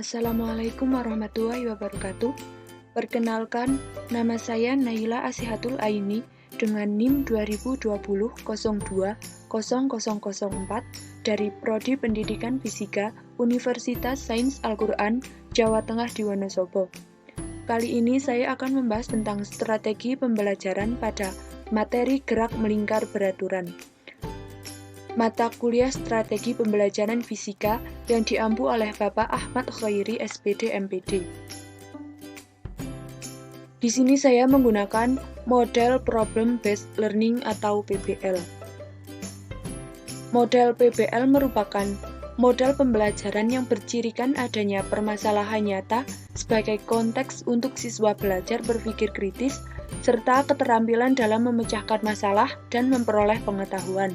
Assalamualaikum warahmatullahi wabarakatuh. Perkenalkan, nama saya Naila Asihatul Aini dengan NIM 2020-02-0004 dari Prodi Pendidikan Fisika Universitas Sains Al-Quran, Jawa Tengah di Wonosobo. Kali ini saya akan membahas tentang strategi pembelajaran pada materi gerak melingkar beraturan. Mata kuliah strategi pembelajaran fisika yang diampu oleh Bapak Ahmad Khairi SPD MPD. Di sini saya menggunakan model Problem Based Learning atau PBL. Model PBL merupakan model pembelajaran yang bercirikan adanya permasalahan nyata sebagai konteks untuk siswa belajar berpikir kritis serta keterampilan dalam memecahkan masalah dan memperoleh pengetahuan.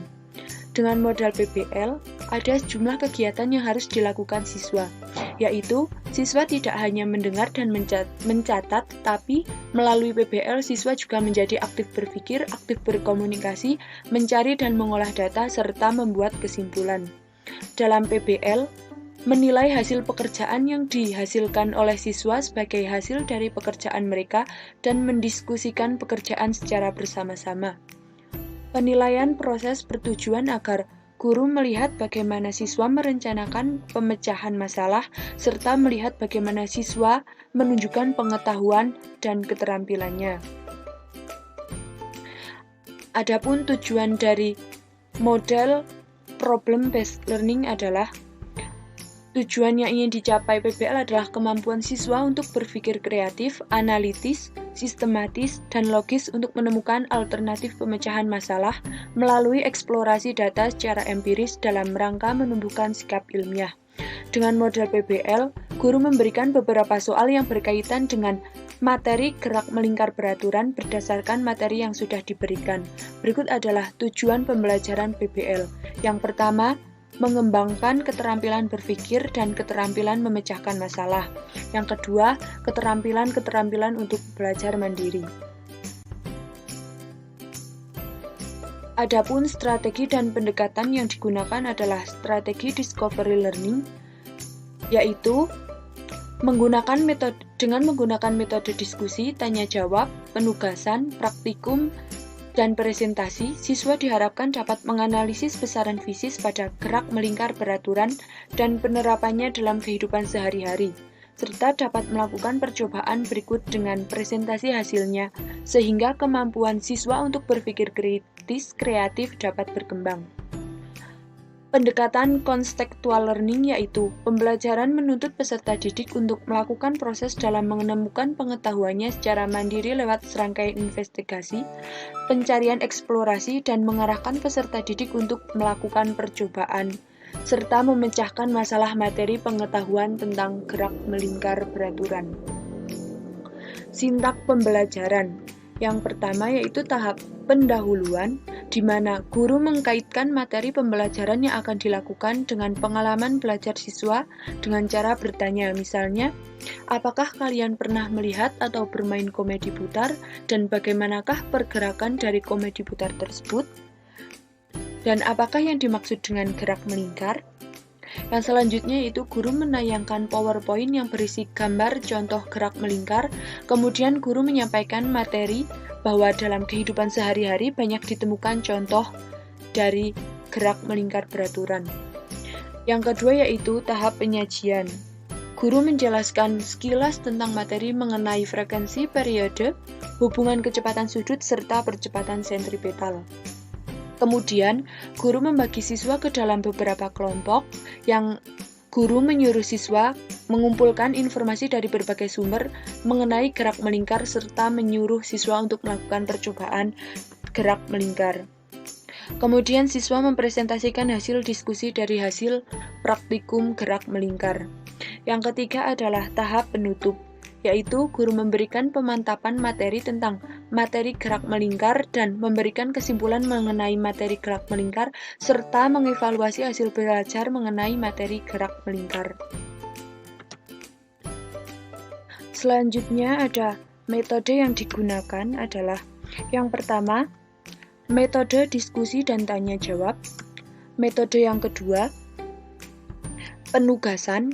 Dengan model PBL, ada sejumlah kegiatan yang harus dilakukan siswa, yaitu siswa tidak hanya mendengar dan mencatat, tapi melalui PBL siswa juga menjadi aktif berpikir, aktif berkomunikasi, mencari dan mengolah data, serta membuat kesimpulan. Dalam PBL, menilai hasil pekerjaan yang dihasilkan oleh siswa sebagai hasil dari pekerjaan mereka dan mendiskusikan pekerjaan secara bersama-sama. Penilaian proses bertujuan agar guru melihat bagaimana siswa merencanakan pemecahan masalah, serta melihat bagaimana siswa menunjukkan pengetahuan dan keterampilannya. Adapun tujuan dari model problem-based learning adalah tujuan yang ingin dicapai PBL adalah kemampuan siswa untuk berpikir kreatif, analitis, sistematis, dan logis untuk menemukan alternatif pemecahan masalah melalui eksplorasi data secara empiris dalam rangka menumbuhkan sikap ilmiah. Dengan model PBL, guru memberikan beberapa soal yang berkaitan dengan materi gerak melingkar beraturan berdasarkan materi yang sudah diberikan. Berikut adalah tujuan pembelajaran PBL. Yang pertama, mengembangkan keterampilan berpikir dan keterampilan memecahkan masalah. Yang kedua, keterampilan untuk belajar mandiri. Adapun strategi dan pendekatan yang digunakan adalah strategi discovery learning, yaitu menggunakan metode diskusi, tanya jawab, penugasan, praktikum, dan presentasi, siswa diharapkan dapat menganalisis besaran fisis pada gerak melingkar beraturan dan penerapannya dalam kehidupan sehari-hari, serta dapat melakukan percobaan berikut dengan presentasi hasilnya, sehingga kemampuan siswa untuk berpikir kritis kreatif dapat berkembang. Pendekatan contextual learning yaitu pembelajaran menuntut peserta didik untuk melakukan proses dalam menemukan pengetahuannya secara mandiri lewat serangkaian investigasi, pencarian eksplorasi, dan mengarahkan peserta didik untuk melakukan percobaan, serta memecahkan masalah materi pengetahuan tentang gerak melingkar beraturan. Sintak pembelajaran. Yang pertama yaitu tahap pendahuluan, di mana guru mengkaitkan materi pembelajaran yang akan dilakukan dengan pengalaman belajar siswa dengan cara bertanya, misalnya, apakah kalian pernah melihat atau bermain komedi putar, dan bagaimanakah pergerakan dari komedi putar tersebut? Dan apakah yang dimaksud dengan gerak melingkar? Yang selanjutnya yaitu guru menayangkan PowerPoint yang berisi gambar contoh gerak melingkar, kemudian guru menyampaikan materi bahwa dalam kehidupan sehari-hari banyak ditemukan contoh dari gerak melingkar beraturan. Yang kedua yaitu tahap penyajian. Guru menjelaskan sekilas tentang materi mengenai frekuensi periode, hubungan kecepatan sudut, serta percepatan sentripetal. Kemudian, guru membagi siswa ke dalam beberapa kelompok yang guru menyuruh siswa mengumpulkan informasi dari berbagai sumber mengenai gerak melingkar serta menyuruh siswa untuk melakukan percobaan gerak melingkar. Kemudian siswa mempresentasikan hasil diskusi dari hasil praktikum gerak melingkar. Yang ketiga adalah tahap penutup, yaitu guru memberikan pemantapan materi tentang materi gerak melingkar dan memberikan kesimpulan mengenai materi gerak melingkar serta mengevaluasi hasil belajar mengenai materi gerak melingkar. Selanjutnya ada metode yang digunakan adalah yang pertama, metode diskusi dan tanya jawab. Metode yang kedua, penugasan.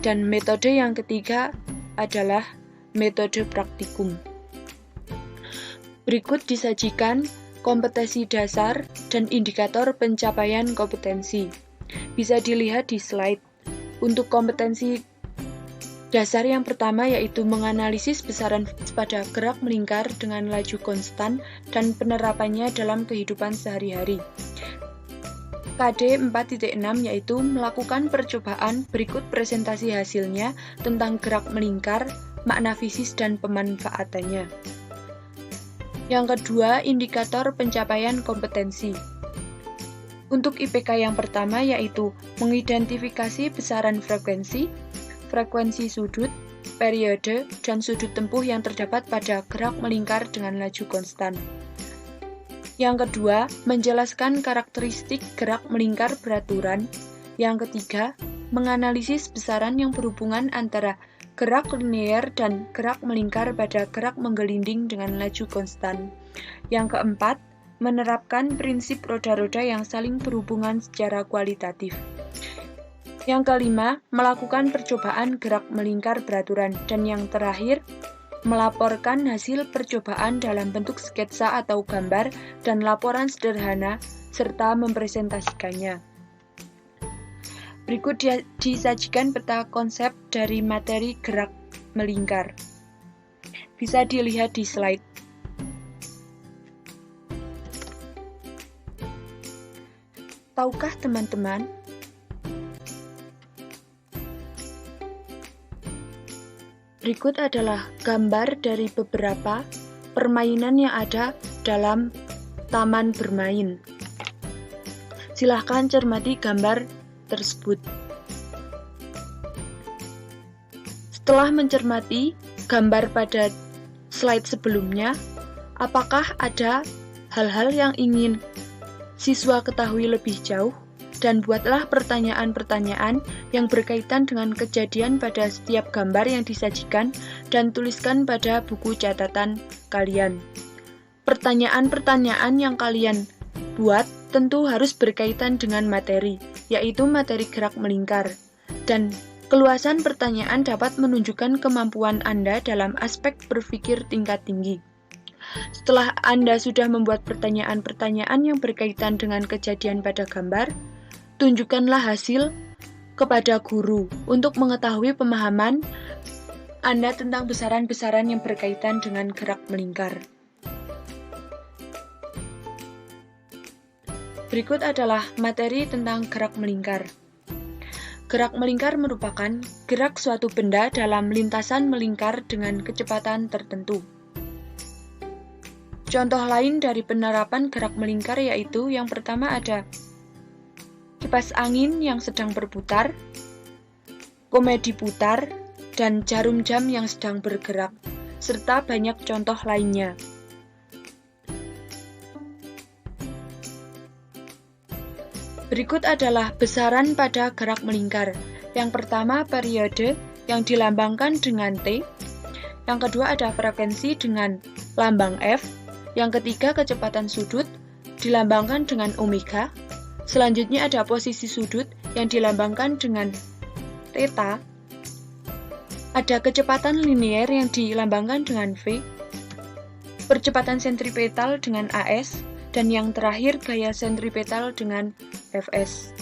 Dan metode yang ketiga adalah metode praktikum. Berikut disajikan kompetensi dasar dan indikator pencapaian kompetensi. Bisa dilihat di slide. Untuk kompetensi dasar yang pertama yaitu menganalisis besaran pada gerak melingkar dengan laju konstan dan penerapannya dalam kehidupan sehari-hari. KD 4.6 yaitu melakukan percobaan, berikut presentasi hasilnya tentang gerak melingkar, makna fisis dan pemanfaatannya. Yang kedua, indikator pencapaian kompetensi. Untuk IPK yang pertama yaitu mengidentifikasi besaran frekuensi sudut, periode, dan sudut tempuh yang terdapat pada gerak melingkar dengan laju konstan. Yang kedua, menjelaskan karakteristik gerak melingkar beraturan. Yang ketiga, menganalisis besaran yang berhubungan antara gerak linear dan gerak melingkar pada gerak menggelinding dengan laju konstan. Yang keempat, menerapkan prinsip roda-roda yang saling berhubungan secara kualitatif. Yang kelima, melakukan percobaan gerak melingkar beraturan. Dan yang terakhir, melaporkan hasil percobaan dalam bentuk sketsa atau gambar dan laporan sederhana, serta mempresentasikannya. Berikut disajikan peta konsep dari materi gerak melingkar. Bisa dilihat di slide. Tahukah teman-teman, berikut adalah gambar dari beberapa permainan yang ada dalam taman bermain. Silahkan cermati gambar tersebut. Setelah mencermati gambar pada slide sebelumnya, apakah ada hal-hal yang ingin siswa ketahui lebih jauh? Dan buatlah pertanyaan-pertanyaan yang berkaitan dengan kejadian pada setiap gambar yang disajikan dan tuliskan pada buku catatan kalian. Pertanyaan-pertanyaan yang kalian buat tentu harus berkaitan dengan materi, yaitu materi gerak melingkar. Dan keluasan pertanyaan dapat menunjukkan kemampuan Anda dalam aspek berpikir tingkat tinggi. Setelah Anda sudah membuat pertanyaan-pertanyaan yang berkaitan dengan kejadian pada gambar, tunjukkanlah hasil kepada guru untuk mengetahui pemahaman Anda tentang besaran-besaran yang berkaitan dengan gerak melingkar. Berikut adalah materi tentang gerak melingkar. Gerak melingkar merupakan gerak suatu benda dalam lintasan melingkar dengan kecepatan tertentu. Contoh lain dari penerapan gerak melingkar yaitu yang pertama ada kipas angin yang sedang berputar, komedi putar, dan jarum jam yang sedang bergerak, serta banyak contoh lainnya. Berikut adalah besaran pada gerak melingkar. Yang pertama, periode yang dilambangkan dengan T. Yang kedua ada frekuensi dengan lambang F. Yang ketiga, kecepatan sudut dilambangkan dengan omega. Selanjutnya ada posisi sudut yang dilambangkan dengan theta. Ada kecepatan linear yang dilambangkan dengan V. Percepatan sentripetal dengan AS. Dan yang terakhir, gaya sentripetal dengan Fs.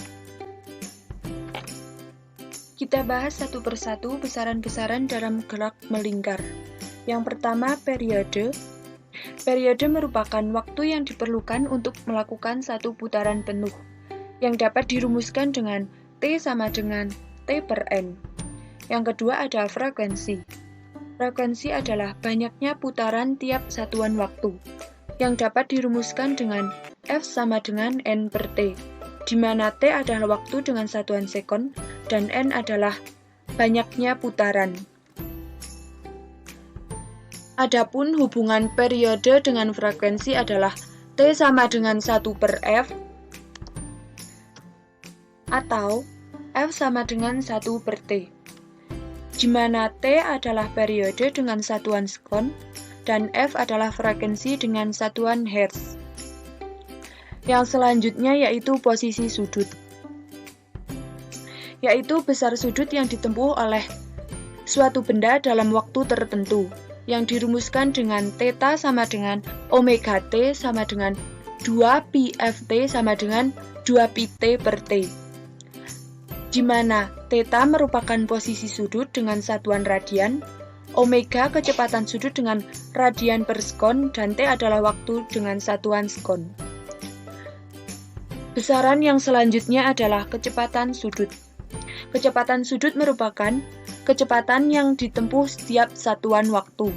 Kita bahas satu persatu besaran-besaran dalam gerak melingkar. Yang pertama, periode. Periode merupakan waktu yang diperlukan untuk melakukan satu putaran penuh, yang dapat dirumuskan dengan T sama dengan T per N. Yang kedua ada frekuensi. Frekuensi adalah banyaknya putaran tiap satuan waktu, yang dapat dirumuskan dengan F sama dengan N per T, di mana T adalah waktu dengan satuan sekon, dan N adalah banyaknya putaran. Adapun hubungan periode dengan frekuensi adalah T sama dengan 1 per F, atau F sama dengan 1 per T, di mana T adalah periode dengan satuan sekon, dan F adalah frekuensi dengan satuan hertz. Yang selanjutnya yaitu posisi sudut. yaitu besar sudut yang ditempuh oleh suatu benda dalam waktu tertentu, yang dirumuskan dengan theta sama dengan omega t sama dengan 2 pi ft sama dengan 2 pi t per t, di mana theta merupakan posisi sudut dengan satuan radian, omega kecepatan sudut dengan radian per sekon, dan t adalah waktu dengan satuan sekon. Besaran yang selanjutnya adalah kecepatan sudut. Kecepatan sudut merupakan kecepatan yang ditempuh setiap satuan waktu,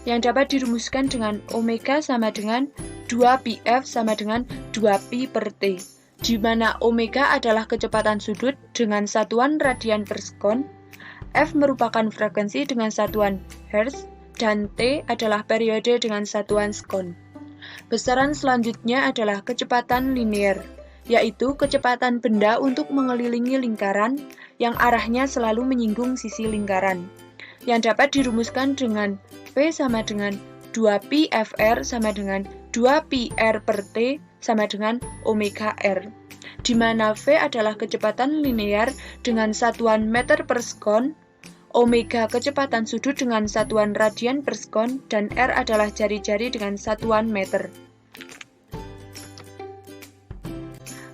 yang dapat dirumuskan dengan omega sama dengan 2 pi f sama dengan 2 pi per t, di mana omega adalah kecepatan sudut dengan satuan radian per sekon, f merupakan frekuensi dengan satuan hertz, dan t adalah periode dengan satuan sekon. Besaran selanjutnya adalah kecepatan linear, yaitu kecepatan benda untuk mengelilingi lingkaran yang arahnya selalu menyinggung sisi lingkaran, yang dapat dirumuskan dengan V sama dengan 2 pi fr sama dengan 2 pi r per t sama dengan omega r, di mana V adalah kecepatan linear dengan satuan meter per sekon, omega kecepatan sudut dengan satuan radian per sekon, dan r adalah jari-jari dengan satuan meter.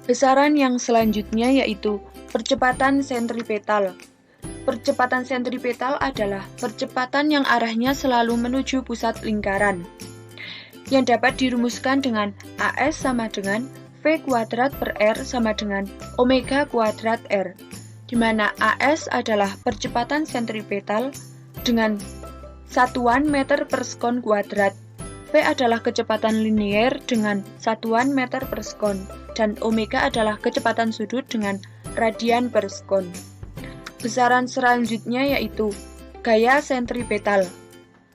Besaran yang selanjutnya yaitu percepatan sentripetal. Percepatan sentripetal adalah percepatan yang arahnya selalu menuju pusat lingkaran, yang dapat dirumuskan dengan AS sama dengan V kuadrat per R sama dengan omega kuadrat R, di mana AS adalah percepatan sentripetal dengan satuan meter per sekon kuadrat, V adalah kecepatan linear dengan satuan meter per sekon, dan omega adalah kecepatan sudut dengan radian per sekon. Besaran selanjutnya yaitu gaya sentripetal.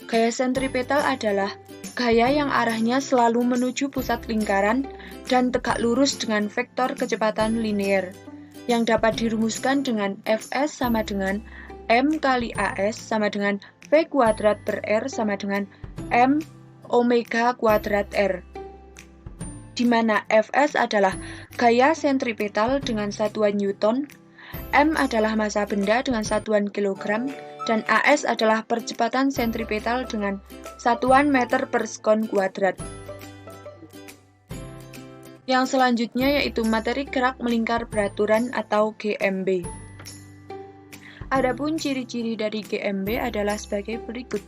Gaya sentripetal adalah gaya yang arahnya selalu menuju pusat lingkaran dan tegak lurus dengan vektor kecepatan linear, yang dapat dirumuskan dengan Fs sama dengan M kali As sama dengan V kuadrat per R sama dengan M omega kuadrat R, di mana Fs adalah gaya sentripetal dengan satuan Newton, M adalah massa benda dengan satuan kilogram, dan As adalah percepatan sentripetal dengan satuan meter per sekon kuadrat. Yang selanjutnya yaitu materi gerak melingkar beraturan atau GMB. Adapun ciri-ciri dari GMB adalah sebagai berikut.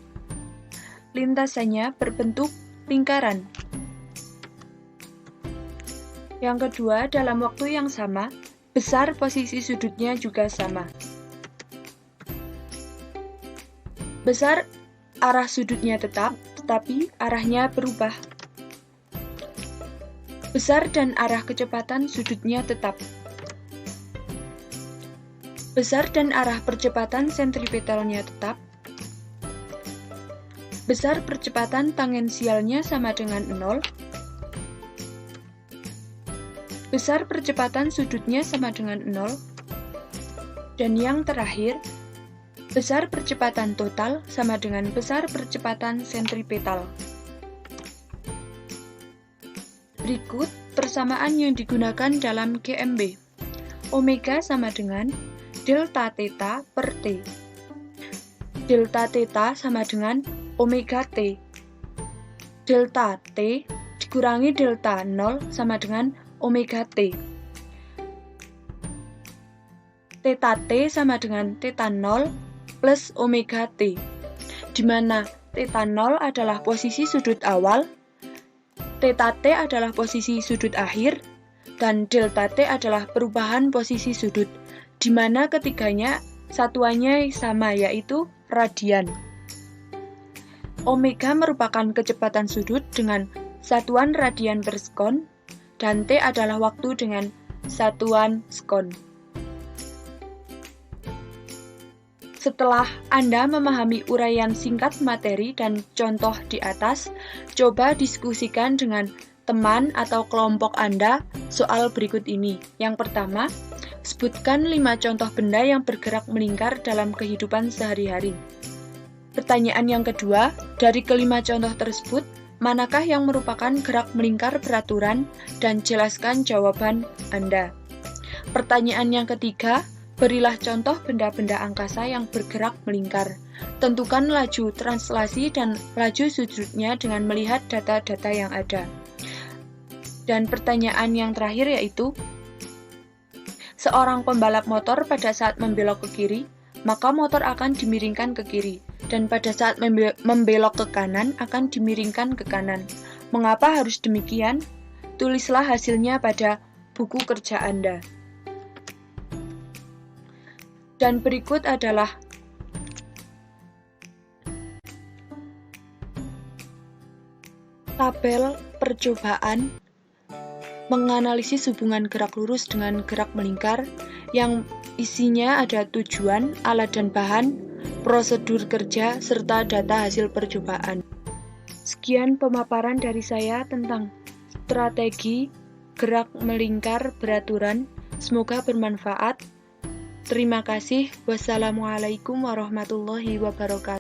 Lintasannya berbentuk lingkaran. Yang kedua, dalam waktu yang sama, besar posisi sudutnya juga sama. Besar arah sudutnya tetap, tetapi arahnya berubah. Besar dan arah kecepatan sudutnya tetap. Besar dan arah percepatan sentripetalnya tetap. Besar percepatan tangensialnya sama dengan 0. Besar percepatan sudutnya sama dengan 0. Dan yang terakhir, besar percepatan total sama dengan besar percepatan sentripetal. Berikut persamaan yang digunakan dalam GMB. Omega sama dengan delta theta per T. Delta theta sama dengan omega T. Delta T dikurangi delta 0 sama dengan omega T. Theta T sama dengan theta 0 plus omega T, di mana theta 0 adalah posisi sudut awal, theta T adalah posisi sudut akhir, dan delta T adalah perubahan posisi sudut, di mana ketiganya satuannya sama yaitu radian. Omega merupakan kecepatan sudut dengan satuan radian per sekon, dan T adalah waktu dengan satuan sekon. Setelah Anda memahami uraian singkat materi dan contoh di atas, coba diskusikan dengan teman atau kelompok Anda soal berikut ini. Yang pertama, sebutkan 5 contoh benda yang bergerak melingkar dalam kehidupan sehari-hari. Pertanyaan yang kedua, dari kelima contoh tersebut, manakah yang merupakan gerak melingkar beraturan, dan jelaskan jawaban Anda. Pertanyaan yang ketiga, Berilah contoh benda-benda angkasa yang bergerak melingkar. Tentukan laju translasi dan laju sudutnya dengan melihat data-data yang ada. Dan pertanyaan yang terakhir yaitu, seorang pembalap motor pada saat membelok ke kiri, maka motor akan dimiringkan ke kiri, dan pada saat membelok ke kanan akan dimiringkan ke kanan. Mengapa harus demikian? Tulislah hasilnya pada buku kerja Anda. Dan berikut adalah tabel percobaan menganalisis hubungan gerak lurus dengan gerak melingkar yang isinya ada tujuan, alat dan bahan, prosedur kerja, serta data hasil percobaan. Sekian pemaparan dari saya tentang strategi gerak melingkar beraturan. Semoga bermanfaat. Terima kasih. Wassalamualaikum warahmatullahi wabarakatuh.